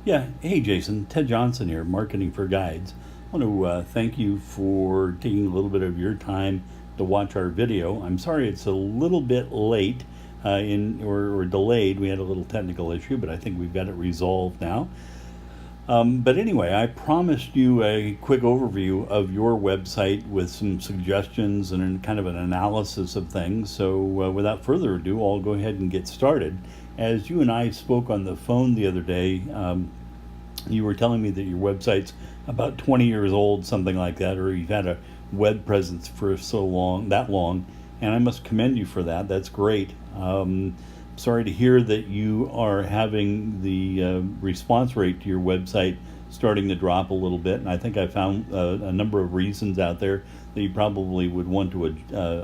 Yeah, hey Jason, Ted Johnson here, Marketing for Guides. I want to thank you for taking a little bit of your time to watch our video. I'm sorry it's a little bit late or delayed. We had a little technical issue, but I think we've got it resolved now. But anyway, I promised you a quick overview of your website with some suggestions and kind of an analysis of things. So without further ado, I'll go ahead and get started. As you and I spoke on the phone the other day, you were telling me that your website's about 20 years old, something like that, or you've had a web presence for so long, that long, and I must commend you for that. That's great. Sorry to hear that you are having the response rate to your website starting to drop a little bit, and I think I found a number of reasons out there that you probably would want to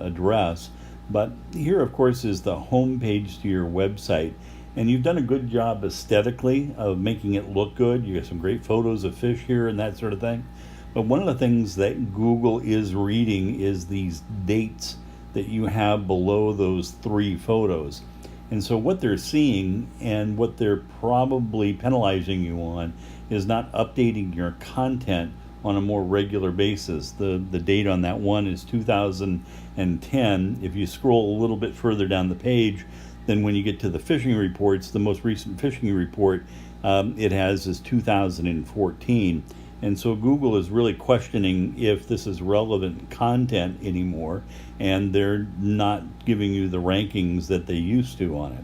address. But here, of course, is the home page to your website, and you've done a good job aesthetically of making it look good. You got some great photos of fish here and that sort of thing. But one of the things that Google is reading is these dates that you have below those three photos. And so what they're seeing and what they're probably penalizing you on is not updating your content on a more regular basis. The date on that one is 2010. If you scroll a little bit further down the page, then when you get to the fishing reports, the most recent fishing report it has is 2014. And so Google is really questioning if this is relevant content anymore, and they're not giving you the rankings that they used to on it.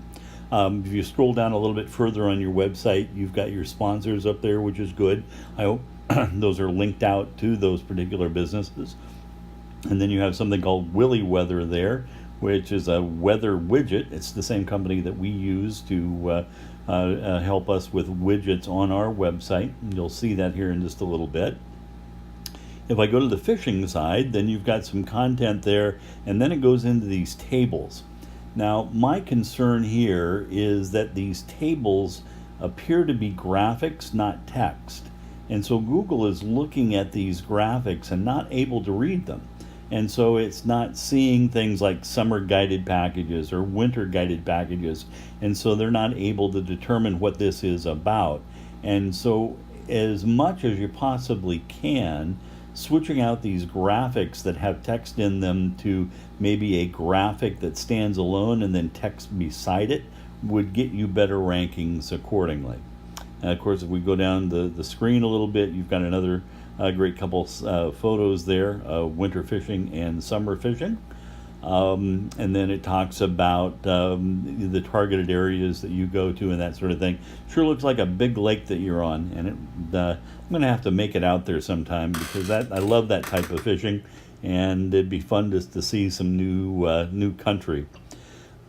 If you scroll down a little bit further on your website, you've got your sponsors up there, which is good. I hope those are linked out to those particular businesses. And then you have something called Willy Weather there, which is a weather widget. It's the same company that we use to help us with widgets on our website. You'll see that here in just a little bit. If I go to the fishing side, then you've got some content there, and then it goes into these tables. Now, my concern here is that these tables appear to be graphics, not text. And so Google is looking at these graphics and not able to read them. And so it's not seeing things like summer guided packages or winter guided packages. And so they're not able to determine what this is about. And so, as much as you possibly can, switching out these graphics that have text in them to maybe a graphic that stands alone and then text beside it would get you better rankings accordingly. And of course, if we go down the screen a little bit, you've got another great couple photos there, winter fishing and summer fishing. And then it talks about the targeted areas that you go to and that sort of thing. Sure looks like a big lake that you're on, and I'm going to have to make it out there sometime because I love that type of fishing, and it'd be fun just to see some new country.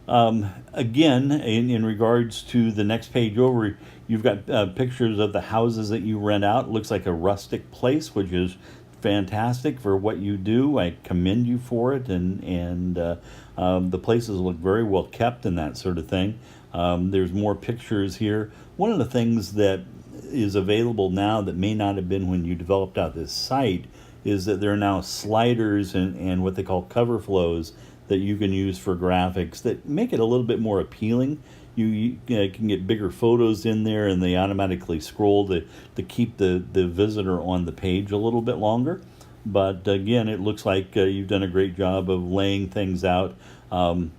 Again, in regards to the next page over, you've got pictures of the houses that you rent out. It looks like a rustic place, which is fantastic for what you do. I commend you for it, and the places look very well kept and that sort of thing. There's more pictures here. One of the things that is available now that may not have been when you developed out this site is that there are now sliders and what they call cover flows that you can use for graphics that make it a little bit more appealing. You can get bigger photos in there, and they automatically scroll to keep the visitor on the page a little bit longer. But again, it looks like you've done a great job of laying things out. And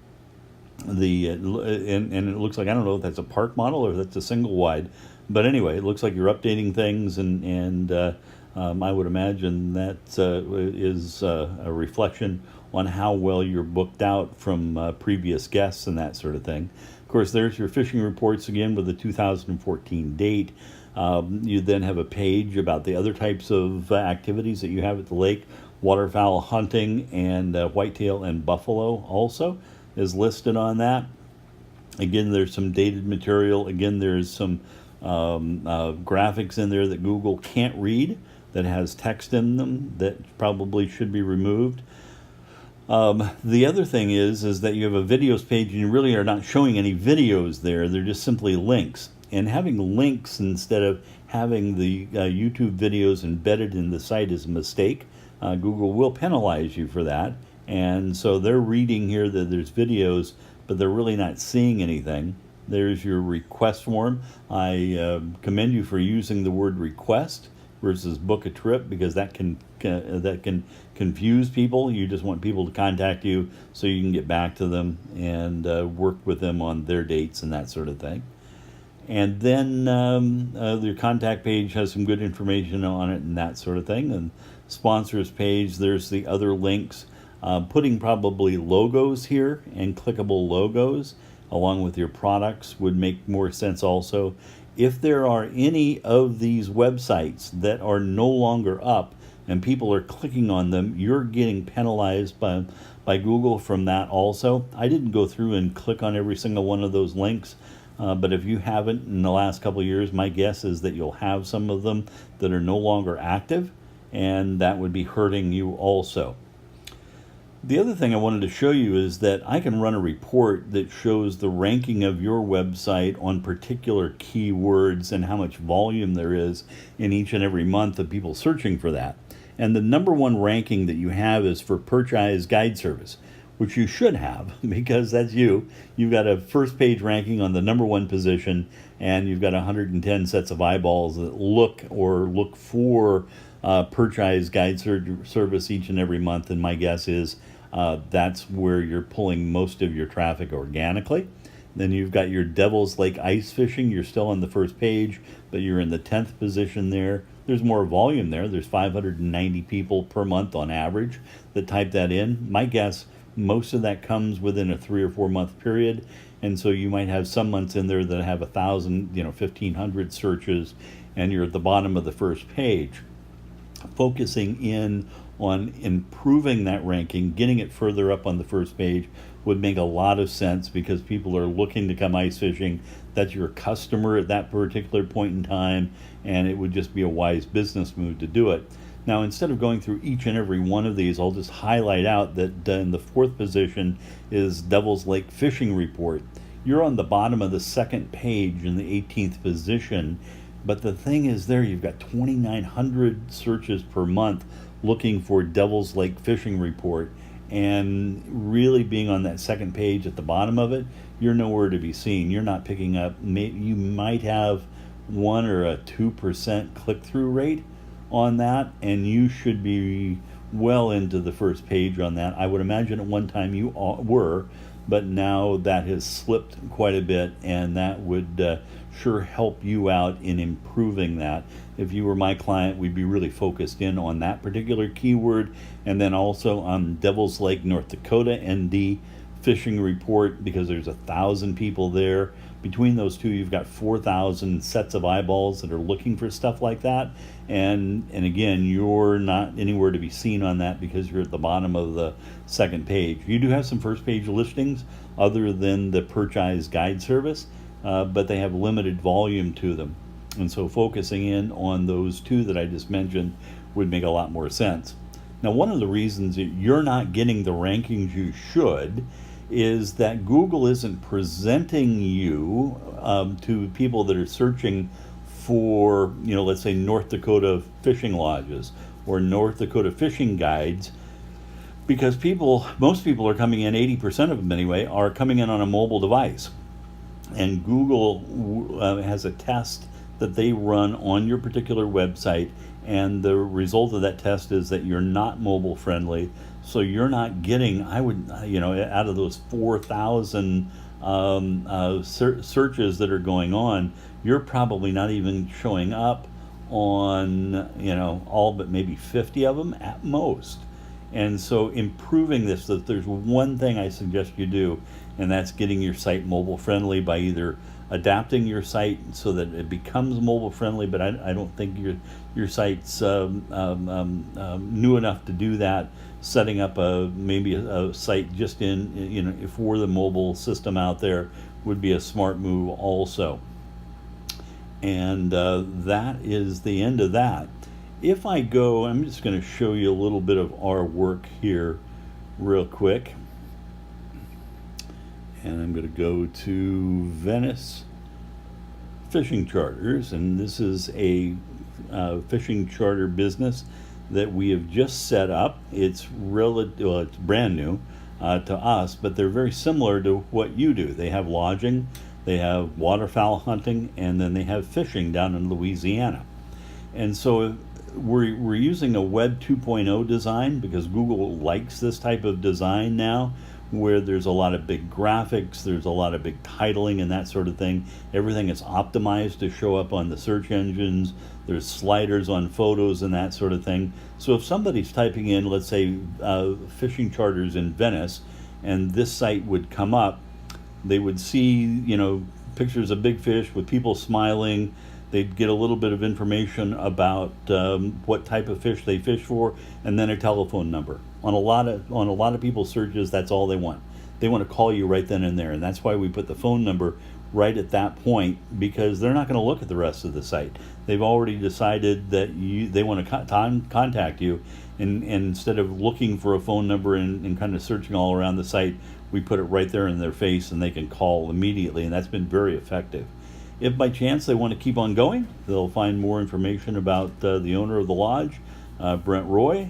it looks like, I don't know if that's a park model or if that's a single wide, but anyway, it looks like you're updating things, and I would imagine that is a reflection on how well you're booked out from previous guests and that sort of thing. Of course, there's your fishing reports again with the 2014 date. You then have a page about the other types of activities that you have at the lake. Waterfowl hunting and whitetail and buffalo also is listed on that. Again, there's some dated material. Again, there's some graphics in there that Google can't read that has text in them that probably should be removed. The other thing is that you have a videos page and you really are not showing any videos there. They're just simply links. And having links instead of having the YouTube videos embedded in the site is a mistake. Google will penalize you for that. And so they're reading here that there's videos, but they're really not seeing anything. There's your request form. I commend you for using the word request versus book a trip, because that can confuse people. You just want people to contact you so you can get back to them and work with them on their dates and that sort of thing. And then your contact page has some good information on it and that sort of thing. And sponsors page, there's the other links. Putting probably logos here and clickable logos along with your products would make more sense also. If there are any of these websites that are no longer up and people are clicking on them, you're getting penalized by Google from that also. I didn't go through and click on every single one of those links, but if you haven't in the last couple of years, my guess is that you'll have some of them that are no longer active, and that would be hurting you also. The other thing I wanted to show you is that I can run a report that shows the ranking of your website on particular keywords and how much volume there is in each and every month of people searching for that. And the number one ranking that you have is for Perch Iv's guide service, which you should have because that's you. You've got a first page ranking on the number one position, and you've got 110 sets of eyeballs that look for Perch Iv's guide service each and every month. And my guess is that's where you're pulling most of your traffic organically. Then you've got your Devil's Lake ice fishing. You're still on the first page, but you're in the 10th position there. There's more volume there. There's 590 people per month on average that type that in. My guess, most of that comes within a 3 or 4 month period. And so you might have some months in there that have 1,000, 1,500 searches, and you're at the bottom of the first page. Focusing in on improving that ranking, getting it further up on the first page would make a lot of sense because people are looking to come ice fishing. That's your customer at that particular point in time, and it would just be a wise business move to do it. Now, instead of going through each and every one of these, I'll just highlight out that in the 4th position is Devil's Lake Fishing Report. You're on the bottom of the 2nd page in the 18th position, but the thing is there, you've got 2,900 searches per month looking for Devil's Lake Fishing Report, and really being on that 2nd page at the bottom of it, you're nowhere to be seen. You're not picking up, you might have 1 or a 2% click-through rate on that, and you should be well into the first page on that. I would imagine at one time you were, but now that has slipped quite a bit, and that would sure help you out in improving that. If you were my client, we'd be really focused in on that particular keyword, and then also on Devil's Lake, North Dakota ND fishing report, because there's 1,000 people there. Between those two, you've got 4,000 sets of eyeballs that are looking for stuff like that, and again, you're not anywhere to be seen on that because you're at the bottom of the 2nd page. You do have some first page listings other than the Perch Iv guide service, but they have limited volume to them. And so focusing in on those two that I just mentioned would make a lot more sense. Now, one of the reasons that you're not getting the rankings you should is that Google isn't presenting you to people that are searching for, let's say North Dakota fishing lodges or North Dakota fishing guides, because most people are coming in, 80% of them anyway, are coming in on a mobile device. And Google has a test that they run on your particular website, and the result of that test is that you're not mobile friendly. So you're not getting, out of those 4,000 searches that are going on, you're probably not even showing up on, all but maybe 50 of them at most. And so improving this, that there's one thing I suggest you do, and that's getting your site mobile friendly by either adapting your site so that it becomes mobile friendly, but I don't think your site's new enough to do that. Setting up maybe a site just in for the mobile system out there would be a smart move also. And that is the end of that. If I go, I'm just going to show you a little bit of our work here real quick. And I'm going to go to Venice Fishing Charters, and this is a fishing charter business that we have just set up. It's brand new to us, but they're very similar to what you do. They have lodging, they have waterfowl hunting, and then they have fishing down in Louisiana. And so we're using a Web 2.0 design because Google likes this type of design now, where there's a lot of big graphics, there's a lot of big titling and that sort of thing. Everything is optimized to show up on the search engines. There's sliders on photos and that sort of thing. So if somebody's typing in, let's say, fishing charters in Venice, and this site would come up, they would see, pictures of big fish with people smiling. They'd get a little bit of information about what type of fish they fish for, and then a telephone number. On a lot of people's searches, that's all they want. They want to call you right then and there, and that's why we put the phone number right at that point, because they're not going to look at the rest of the site. They've already decided that they want to contact you, and instead of looking for a phone number and kind of searching all around the site, we put it right there in their face, and they can call immediately, and that's been very effective. If by chance they want to keep on going, they'll find more information about the owner of the lodge, Brent Roy,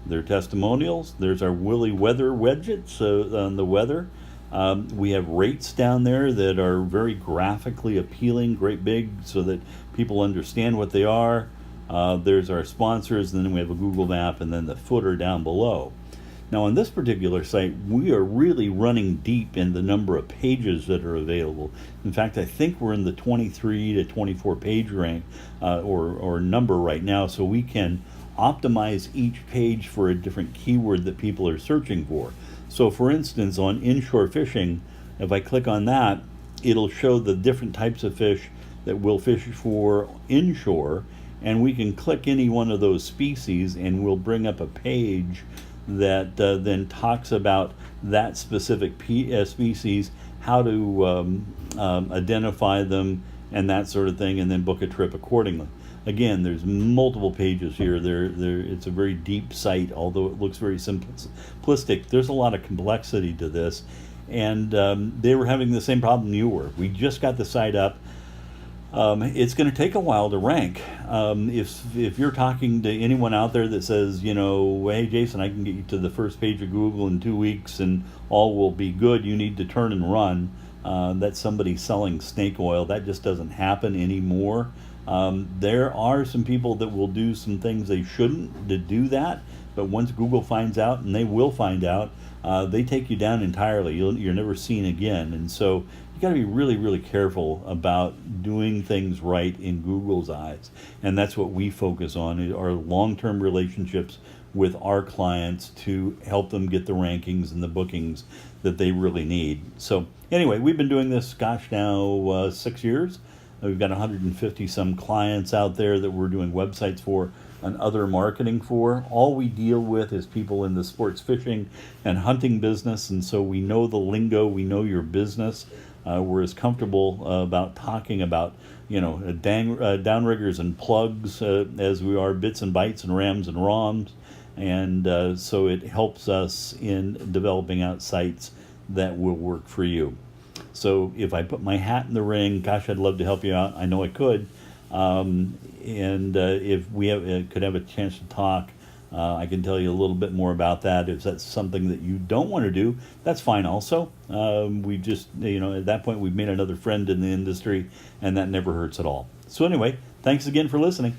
their testimonials. There's our Willy Weather widgets on the weather. We have rates down there that are very graphically appealing, great big, so that people understand what they are. There's our sponsors, and then we have a Google map, and then the footer down below. Now on this particular site, we are really running deep in the number of pages that are available. In fact, I think we're in the 23 to 24 page rank or number right now, so we can optimize each page for a different keyword that people are searching for. So for instance, on inshore fishing, if I click on that, it'll show the different types of fish that we'll fish for inshore, and we can click any one of those species and we'll bring up a page that then talks about that specific species, how to identify them and that sort of thing, and then book a trip accordingly. Again, there's multiple pages here. It's a very deep site, although it looks very simplistic. There's a lot of complexity to this, and they were having the same problem you were. We just got the site up. It's going to take a while to rank. If you're talking to anyone out there that says, hey Jason, I can get you to the first page of Google in 2 weeks and all will be good, you need to turn and run, that's somebody selling snake oil. That just doesn't happen anymore. There are some people that will do some things they shouldn't to do that, but once Google finds out, and they will find out, they take you down entirely. You're never seen again. And so you got to be really, really careful about doing things right in Google's eyes. And that's what we focus on, are long-term relationships with our clients to help them get the rankings and the bookings that they really need. So anyway, we've been doing this, now 6 years. We've got 150 some clients out there that we're doing websites for and other marketing for. All we deal with is people in the sports fishing and hunting business, and so we know the lingo, we know your business. We're as comfortable about talking about downriggers and plugs as we are bits and bytes and rams and roms, and so it helps us in developing out sites that will work for you. So if I put my hat in the ring, gosh, I'd love to help you out. I know I could. And if we could have a chance to talk, I can tell you a little bit more about that. If that's something that you don't want to do, that's fine also. We just, at that point, we've made another friend in the industry, and that never hurts at all. So anyway, thanks again for listening.